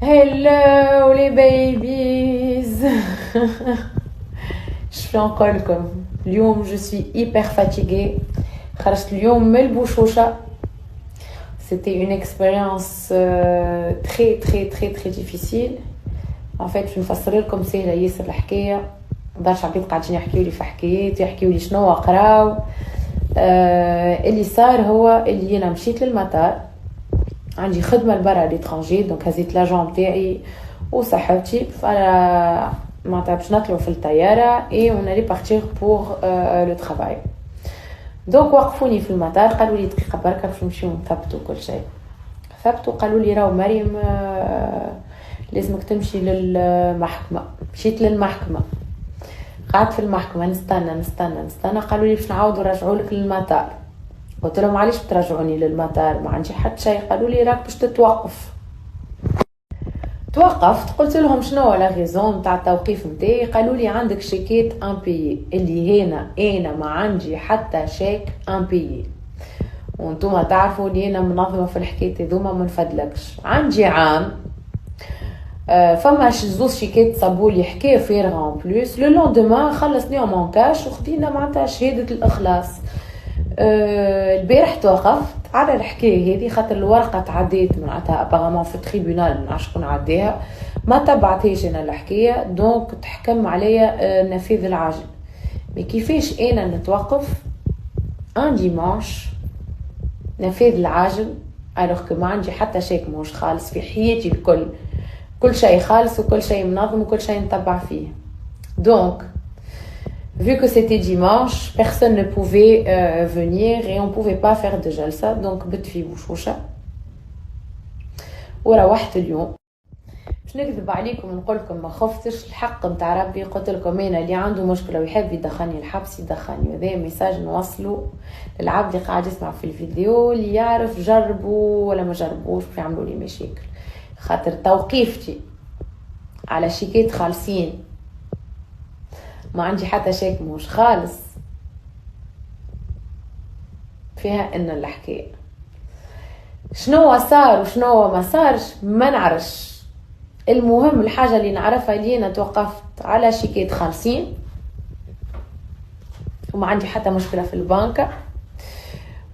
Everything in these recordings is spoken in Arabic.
Hello les babies. Je fais encore comme اليوم je suis hyper fatiguée. خرجت اليوم من البوشوشة. C'était une expérience très très très très difficile. En fait je نفسر لكم سهلة ياسر الحكاية. مبارش عبيد قاعدين يحكيوا لي في حكايات يحكيوا لي شنو قراو. اللي صار هو اللي انا مشيت للمطار، عندي خدمه لبرا ليترونجي، دونك هزيت لاجون نتاعي وصاحبتي فانا معناتها باش نطلعوا في الطياره اي اون الي بارتير بور لو ترافاي. دونك وقفوني في المطار قالوا لي دقيقه بركه باش نمشيو نثبتوا كل شيء. ثبتوا قالوا لي راهو مريم لازمك تمشي للمحكمه. مشيت للمحكمه، قعدت في المحكمه نستنى قالوا لي باش نعاودوا نرجعوا لك للمطار. قلت لهم علاش بترجعوني للمطار؟ ما عندي حتى شيء. قالوا لي راك باش تتوقف. توقفت، قلت لهم شنو لا غيزون نتاع التوقيف نتاعي؟ قالوا لي عندك شيكيت امبيي. اللي هنا انا ما عندي حتى شيك امبيي، وانتم تعرفوا لي انا منظمه في الحكايات هذوما ما نفدلكش. عندي عام فما زوز شيكات صابولي حكايه فارغه اون بلوس. لو لوندومان خلصنيهم اون كاش وخدينا معناتها شهاده الاخلاص. البارح توقفت على الحكايه هذه خاطر الورقه تعديت معناتها ابارامون في التريبونال، ما نعرفش شكون عداها، ما تبعتيش انا الحكايه، دونك تحكم عليا نفيذ العاجل. مي كيفاش انا نتوقف ان ديمانش نفيذ العاجل الوغ كو ما عندي حتى شيك موش خالص في حياتي الكل، كل شيء خالص وكل شيء منظم وكل شيء نتبع فيه. Donc vu que c'était dimanche, personne ne pouvait venir et on pouvait pas faire de jalsa, donc بت في بوشوشة وروحت اليوم. مش نكذب عليكم نقول لكم ما خفتش، الحق نتاع ربي قلت لكم انا اللي عنده مشكله ويحب يدخلني الحبس يدخلني. هذا ميساج نوصله للعبد اللي قاعد يسمع في الفيديو، اللي يعرف جربوا ولا ما جربوش باش يعملوا لي مشاكل. خاطر توقيفتي على شيكات خالصين ما عندي حتى شيك موش خالص فيها ان الحكايه شنو صار وشنو ما صارش ما نعرفش. المهم الحاجه اللي نعرفها اللي انا توقفت على شيكات خالصين وما عندي حتى مشكله في البنكه،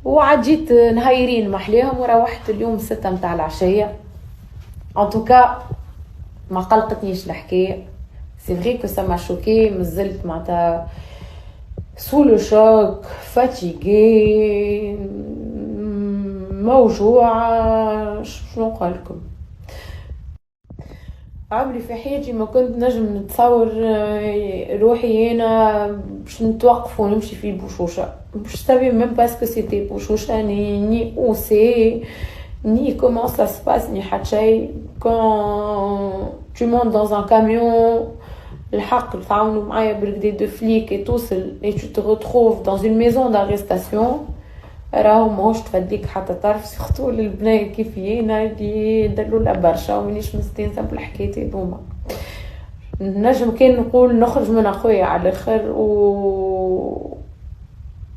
وعديت نهايرين محليهم وروحت اليوم 6 متاع العشيه. ان توكا ما قلقتنيش الحكايه. سي فري كو سا ما شوكي، مازلت معناتها سو لو شوك، فاتيغي، موجوعه. شنو نقول لكم؟ عمري في حياتي ما كنت نجم نتصور روحي هنا باش نتوقف ونمشي في بوشوشه. مش سافي ميم باسكو سيتي بوشوشه ني او سي ni comment ça se passe ni حتى شيء. quand tu montes dans un camion الحق تعاونوا معايا بالكدا دو فليك توصل et tu te retrouves dans une maison d'arrestation، راهو ماهوش تفديك حتى طرف. سيختو للبنايه كيفي انا اللي دلوله برشا ومانيش مستانسه بالحكايات هذوما. نجم كان نقول نخرج من اخويا على الاخر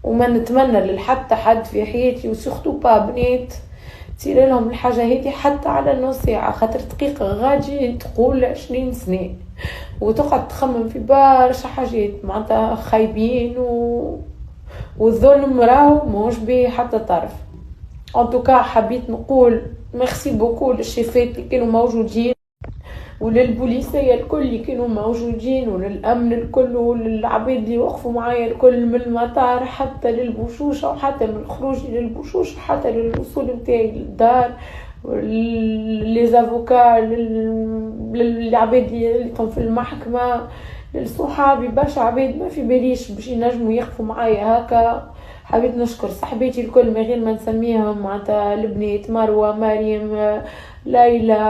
وما نتمنى لحتى حد في حياتي وسيختو با بنات تصير لهم الحاجه هذه حتى على نص ساعه، خاطر دقيقه غادي تقول 20 سنه وتقعد تخمم في برشا حاجات معناتها خايبين والظلم راهو ماهوش بيه حتى طرف. ان توكا حبيت نقول ميرسي بوكو للشيفات اللي كانوا موجودين وللبوليسيه الكل اللي كانوا موجودين وللامن الكل وللعباد اللي وقفوا معايا الكل من المطار حتى للبوشوشه وحتى من الخروج للبوشوشه حتى للوصول نتاعي للدار، لي زافوكا، للعباد اللي كانوا في المحكمه، للصحابي برشا عباد ما في باليش باش ينجموا يقفوا معايا هكا. حبيت نشكر صاحباتي الكل من غير ما نسميهم معناتها البنات مروه، مريم، ليلى،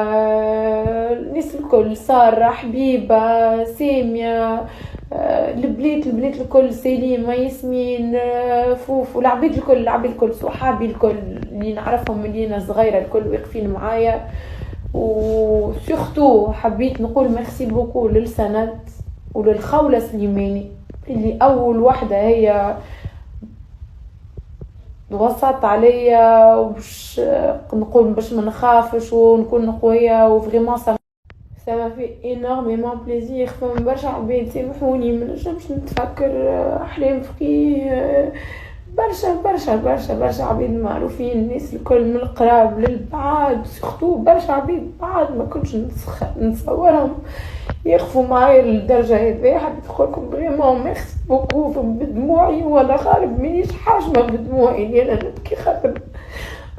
الناس الكل، ساره، حبيبه، ساميه، البنات الكل، سليمه، ياسمين، فوفو، العباد الكل صحابي الكل اللي نعرفهم اللي انا صغيره الكل واقفين معايا. وسورتو حبيت نقول ميرسي بوكو للسند وللخولة سليماني اللي اول واحده هي وسط عليا وباش نقول باش ما نخافش ونكون قويه وفريمون ça m'a fait énormément plaisir. فما برشا عباد سامحوني ما نجمش نتفكر احلام فقيه، برشا عباد معروفين، الناس الكل من القراب للبعاد، سورتو برشا عباد بعاد ما كنتش نتصورهم يخفوا معايا للدرجة هذي. حبيت نقولكم فريمون ميرسي بوكو بدموعي، وانا غالب مانيش حاجمة بدموعي اللي انا نبكي خاطر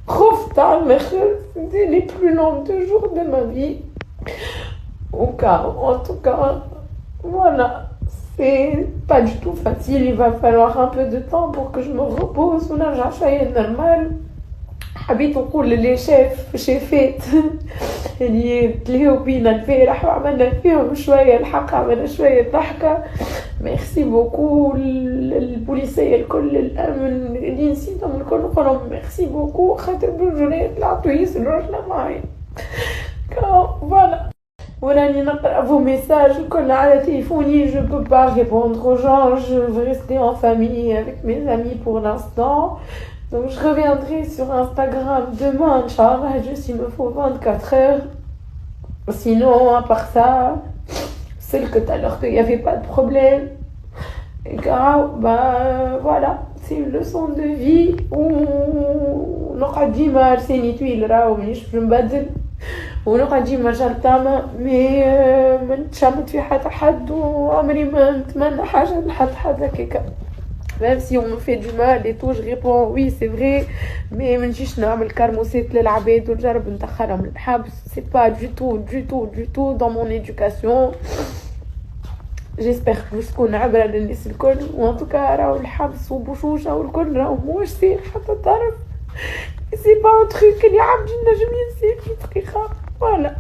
خفت على الاخر. C'était les plus longs 2 jours de ma vie. En tout cas, voilà, c'est pas du tout facile. Il va falloir un peu de temps pour que je me repose ونرجع شوية normal. حبيت نقول لي شيفات اللي تلهوا بينا البارح وعملنا فيهم شوية الحق، عملنا شوية ضحكة. ميرسي بوكو البوليسية الكل، الأمن اللي نسيتهم الكل نقولهم ميرسي بوكو خاطر بالجنات طلعتوا يسلوا رجنا معايا. فوالا وراني نقرا vos messages الكل على تليفوني. Je peux pas répondre aux gens, je veux rester en famille avec mes amis pour l'instant. Donc je reviendrai sur Instagram demain, Inch'Allah, juste il me faut 24 heures. Sinon, à part ça, celle que tout à l'heure qu'il n'y avait pas de problème. Et bah voilà, c'est une leçon de vie où نقعد ديما لساني طويل راهو مانيش باش نبدل، ونقعد ديما جلطامة مي ما نتشمت في حد وعمري ما نتمنى حاجة لحد هكاكا. Même si on me fait du mal et tout, je réponds oui c'est vrai, mais منجيش نعمل كرموسات للعباد ونجرب ندخلهم للحبس. C'est pas du tout dans mon éducation. J'espère باش تكون عبرة للناس الكل. وان توكا راهو الحبس وبوشوشة والكل راهو موش سير حتى تعرف. C'est pas un truc اللي عبد نجم ينسيه في دقيقة. Voilà.